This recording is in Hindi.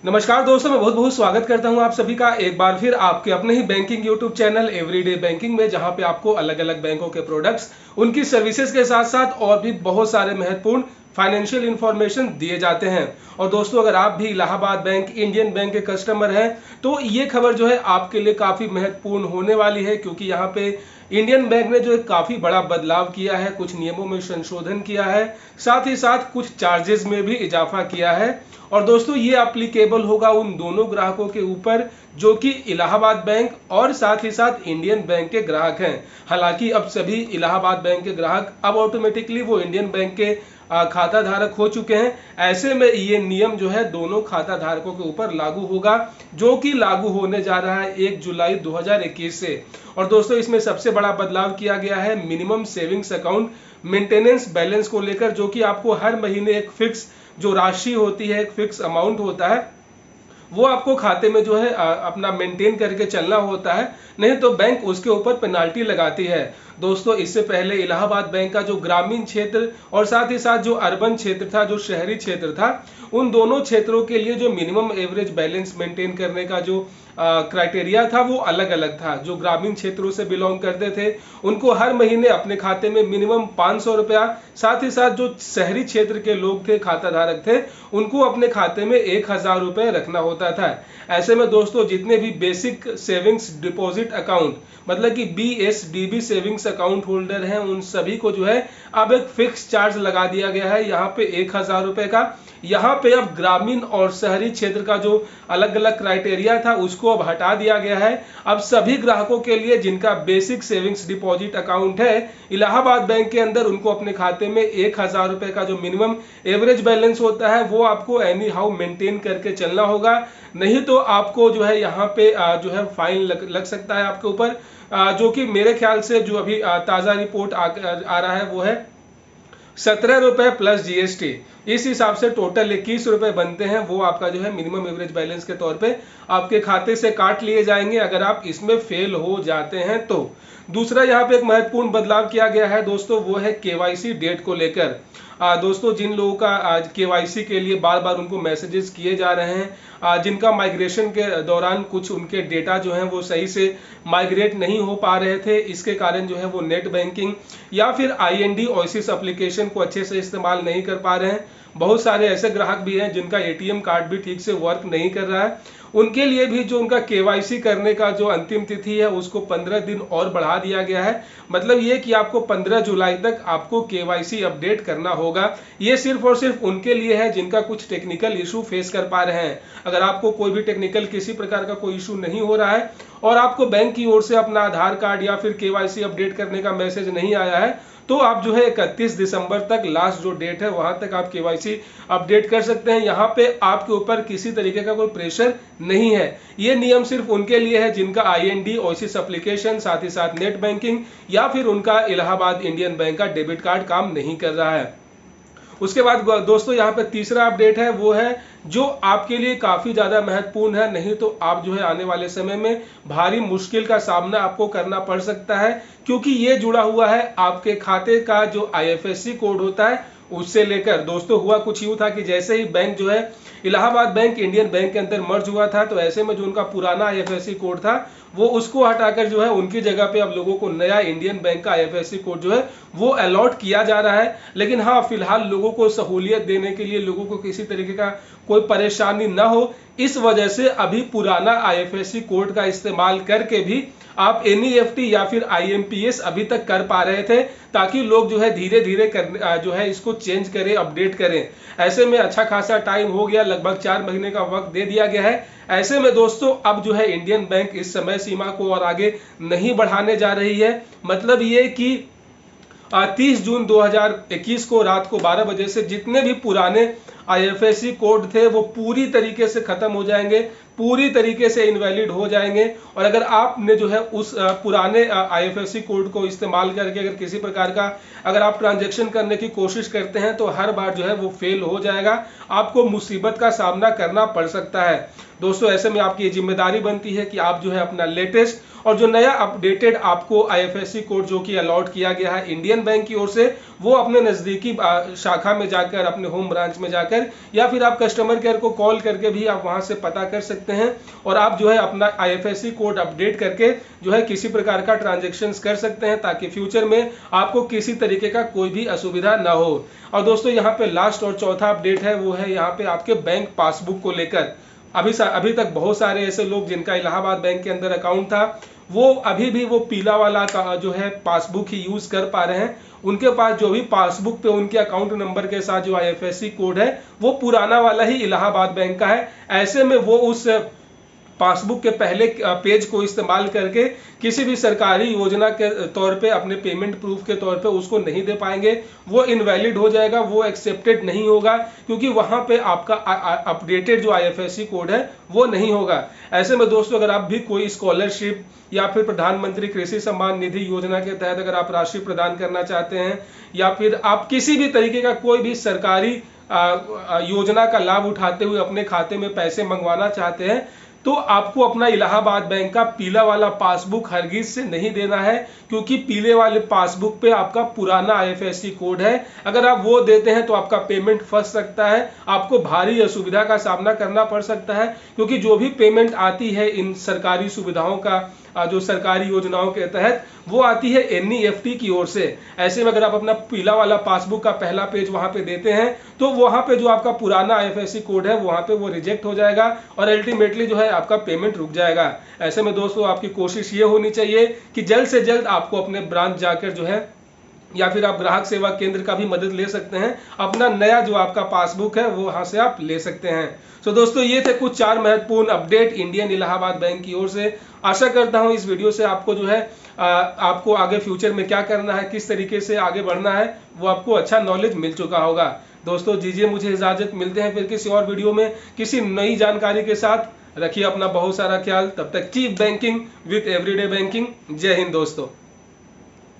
नमस्कार दोस्तों, मैं बहुत बहुत स्वागत करता हूं आप सभी का एक बार फिर आपके अपने ही banking YouTube channel everyday banking में, जहां पे आपको अलग अलग बैंकों के प्रोडक्ट्स, उनकी सर्विसेज के साथ साथ और भी बहुत सारे महत्वपूर्ण फाइनेंशियल इंफॉर्मेशन दिए जाते हैं। और दोस्तों, अगर आप भी इलाहाबाद बैंक, इंडियन बैंक के कस्टमर हैं तो ये खबर जो है आपके लिए काफ़ी महत्वपूर्ण होने वाली है, क्योंकि यहाँ पे इंडियन बैंक ने जो है काफ़ी बड़ा बदलाव किया है, कुछ नियमों में संशोधन किया है, साथ ही साथ कुछ चार्जेस में भी इजाफा किया है। और दोस्तों, ये एप्लीकेबल होगा उन दोनों ग्राहकों के ऊपर जो कि इलाहाबाद बैंक और साथ ही साथ इंडियन बैंक के ग्राहक हैं। हालांकि अब सभी इलाहाबाद बैंक के ग्राहक अब ऑटोमेटिकली वो इंडियन बैंक के खाता धारक हो चुके हैं। ऐसे में ये नियम जो है दोनों खाता धारकों के ऊपर लागू होगा, जो कि लागू होने जा रहा है 1 जुलाई 2021 से। और दोस्तों, इसमें सबसे बड़ा बदलाव किया गया है minimum savings account maintenance balance को लेकर, जो कि आपको हर महीने एक फिक्स जो राशि होती है, एक फिक्स अमाउंट होता है, वो आपको खाते में जो है अपना मेंटेन करके चलना होता है, नहीं तो बैंक उसके ऊपर पेनाल्टी लगाती है। दोस्तों, इससे पहले इलाहाबाद बैंक का जो ग्रामीण क्षेत्र और साथ ही साथ जो अर्बन क्षेत्र था, जो शहरी क्षेत्र था, उन दोनों क्षेत्रों के लिए जो मिनिमम एवरेज बैलेंस मेंटेन करने का जो क्राइटेरिया था वो अलग अलग था। जो ग्रामीण क्षेत्रों से बिलोंग करते थे उनको हर महीने अपने खाते में मिनिमम 500 रुपया, साथ ही साथ जो शहरी क्षेत्र के लोग थे, खाता धारक थे, उनको अपने खाते में 1000 रुपये रखना होता था। ऐसे में दोस्तों, जितने भी बेसिक सेविंग्स डिपॉजिट अकाउंट, मतलब कि BSDB सेविंग्स अकाउंट होल्डर हैं, उन सभी को जो है अब एक फिक्स चार्ज लगा दिया गया है यहाँ पे 1000 रुपये का। यहाँ पे अब ग्रामीण और शहरी क्षेत्र का जो अलग अलग क्राइटेरिया था उसको अब हटा दिया गया है। अब सभी ग्राहकों के लिए जिनका बेसिक सेविंग्स डिपॉजिट अकाउंट है इलाहाबाद बैंक के अंदर, उनको अपने खाते में 1000 रुपये का जो मिनिमम एवरेज बैलेंस होता है वो आपको एनी हाउ मेंटेन करके चलना होगा, नहीं तो आपको जो है यहाँ पे जो है फाइन लग सकता है आपके ऊपर, जो कि मेरे ख्याल से जो अभी ताज़ा रिपोर्ट आ रहा है वो है 17 रुपए प्लस GST। इस हिसाब से टोटल 21 रुपए बनते हैं, वो आपका जो है मिनिमम एवरेज बैलेंस के तौर पे आपके खाते से काट लिए जाएंगे अगर आप इसमें फेल हो जाते हैं तो। दूसरा यहाँ पे एक महत्वपूर्ण बदलाव किया गया है दोस्तों, वो है KYC डेट को लेकर। दोस्तों, जिन लोगों का KYC के लिए बार बार उनको मैसेजेस किए जा रहे हैं, जिनका माइग्रेशन के दौरान कुछ उनके डेटा जो हैं वो सही से माइग्रेट नहीं हो पा रहे थे, इसके कारण जो है वो नेट बैंकिंग या फिर IND ओएसिस एप्लीकेशन को अच्छे से इस्तेमाल नहीं कर पा रहे हैं। बहुत सारे ऐसे ग्राहक भी हैं जिनका ATM कार्ड भी ठीक से वर्क नहीं कर रहा है। उनके लिए भी जो उनका KYC करने का जो अंतिम तिथि है उसको 15 दिन और बढ़ा दिया गया है। मतलब ये कि आपको 15 जुलाई तक आपको KYC अपडेट करना होगा। ये सिर्फ और सिर्फ उनके लिए है जिनका कुछ टेक्निकल इशू फेस कर पा रहे हैं। अगर आपको कोई भी टेक्निकल किसी प्रकार का कोई इशू नहीं हो रहा है और आपको बैंक की ओर से अपना आधार कार्ड या फिर KYC अपडेट करने का मैसेज नहीं आया है, तो आप जो है 31 दिसंबर तक लास्ट जो डेट है वहां तक आप KYC अपडेट कर सकते हैं। यहाँ पे आपके ऊपर किसी तरीके का कोई प्रेशर नहीं है। ये नियम सिर्फ उनके लिए है जिनका IND ओएसिस एप्लीकेशन, साथ ही साथ नेट बैंकिंग या फिर उनका इलाहाबाद इंडियन बैंक का डेबिट कार्ड काम नहीं कर रहा है। उसके बाद दोस्तों, यहाँ पे तीसरा अपडेट है, वो है जो आपके लिए काफ़ी ज़्यादा महत्वपूर्ण है, नहीं तो आप जो है आने वाले समय में भारी मुश्किल का सामना आपको करना पड़ सकता है, क्योंकि ये जुड़ा हुआ है आपके खाते का जो IFSC कोड होता है उससे लेकर। दोस्तों, हुआ कुछ यूँ था कि जैसे ही बैंक जो है इलाहाबाद बैंक इंडियन बैंक के अंदर मर्ज हुआ था, तो ऐसे में जो उनका पुराना IFSC कोड था वो उसको हटाकर जो है उनकी जगह पे अब लोगों को नया इंडियन बैंक का IFSC कोड जो है वो अलॉट किया जा रहा है। लेकिन हाँ, फिलहाल लोगों को सहूलियत देने के लिए, लोगों को किसी तरीके का कोई परेशानी ना हो, इस वजह से अभी पुराना IFSC कोड का इस्तेमाल करके भी आप NEFT या फिर IMPS अभी तक कर पा रहे थे, ताकि लोग जो है धीरे धीरे जो है इसको चेंज करें, अपडेट करें। ऐसे में अच्छा खासा टाइम हो गया, लगभग 4 महीने का वक्त दे दिया गया है। ऐसे में दोस्तों, अब जो है इंडियन बैंक इस समय सीमा को और आगे नहीं बढ़ाने जा रही है। मतलब ये कि 30 जून 2021 को रात को 12 बजे से जितने भी पुराने IFSC कोड थे वो पूरी तरीके से खत्म हो जाएंगे, पूरी तरीके से इनवैलिड हो जाएंगे। और अगर आपने जो है उस पुराने IFSC कोड को इस्तेमाल करके अगर किसी प्रकार का अगर आप ट्रांजैक्शन करने की कोशिश करते हैं तो हर बार जो है वो फेल हो जाएगा, आपको मुसीबत का सामना करना पड़ सकता है। दोस्तों, ऐसे में आपकी जिम्मेदारी बनती है कि आप जो है अपना लेटेस्ट और जो नया अपडेटेड आपको IFSC कोड जो कि अलॉट किया गया है इंडियन बैंक की ओर से, वो अपने नज़दीकी शाखा में जाकर, अपने होम ब्रांच में जाकर, या फिर आप कस्टमर केयर को कॉल करके भी आप वहां से पता कर सकते हैं और आप जो है अपना IFSC कोड अपडेट करके जो है किसी प्रकार का ट्रांजेक्शन्स कर सकते हैं, ताकि फ्यूचर में आपको किसी तरीके का कोई भी असुविधा ना हो। और दोस्तों यहाँ पे लास्ट और चौथा अपडेट है, वो है यहाँ पे आपके बैंक पासबुक को लेकर। अभी तक बहुत सारे ऐसे लोग जिनका इलाहाबाद बैंक के अंदर अकाउंट था, वो अभी भी वो पीला वाला जो है पासबुक ही यूज कर पा रहे हैं। उनके पास जो भी पासबुक पे उनके अकाउंट नंबर के साथ जो IFSC कोड है वो पुराना वाला ही इलाहाबाद बैंक का है। ऐसे में वो उस पासबुक के पहले पेज को इस्तेमाल करके किसी भी सरकारी योजना के तौर पे, अपने पेमेंट प्रूफ के तौर पे उसको नहीं दे पाएंगे, वो इनवैलिड हो जाएगा, वो एक्सेप्टेड नहीं होगा, क्योंकि वहां पे आपका अपडेटेड जो IFSC कोड है वो नहीं होगा। ऐसे में दोस्तों अगर आप भी कोई स्कॉलरशिप या फिर प्रधानमंत्री कृषि सम्मान निधि योजना के तहत अगर आप राशि प्रदान करना चाहते हैं, या फिर आप किसी भी तरीके का कोई भी सरकारी योजना का लाभ उठाते हुए अपने खाते में पैसे मंगवाना चाहते हैं, तो आपको अपना इलाहाबाद बैंक का पीला वाला पासबुक हरगिज से नहीं देना है, क्योंकि पीले वाले पासबुक पे आपका पुराना IFSC कोड है। अगर आप वो देते हैं तो आपका पेमेंट फंस सकता है, आपको भारी असुविधा का सामना करना पड़ सकता है, क्योंकि जो भी पेमेंट आती है इन सरकारी सुविधाओं का, जो सरकारी योजनाओं के तहत, वो आती है NEFT की ओर से। ऐसे में अगर आप अपना पीला वाला पासबुक का पहला पेज वहां पे देते हैं, तो वहां पे जो आपका पुराना IFSC कोड है वहां पे वो रिजेक्ट हो जाएगा और अल्टीमेटली जो है आपका पेमेंट रुक जाएगा। ऐसे में दोस्तों आपकी कोशिश ये होनी चाहिए कि जल्द से जल्द आपको अपने ब्रांच जाकर जो है, या फिर आप ग्राहक सेवा केंद्र का भी मदद ले सकते हैं, अपना नया जो आपका पासबुक है वो वहां से आप ले सकते हैं। तो दोस्तों ये थे कुछ 4 महत्वपूर्ण अपडेट इंडियन इलाहाबाद बैंक की ओर से। आशा करता हूं इस वीडियो से आपको जो है आपको आगे फ्यूचर में क्या करना है, किस तरीके से आगे बढ़ना है, वो आपको अच्छा नॉलेज मिल चुका होगा। दोस्तों दीजिए मुझे इजाजत, मिलते हैं फिर किसी और वीडियो में किसी नई जानकारी के साथ। रखिए अपना बहुत सारा ख्याल, तब तक keep banking with everyday banking. जय हिंद दोस्तों।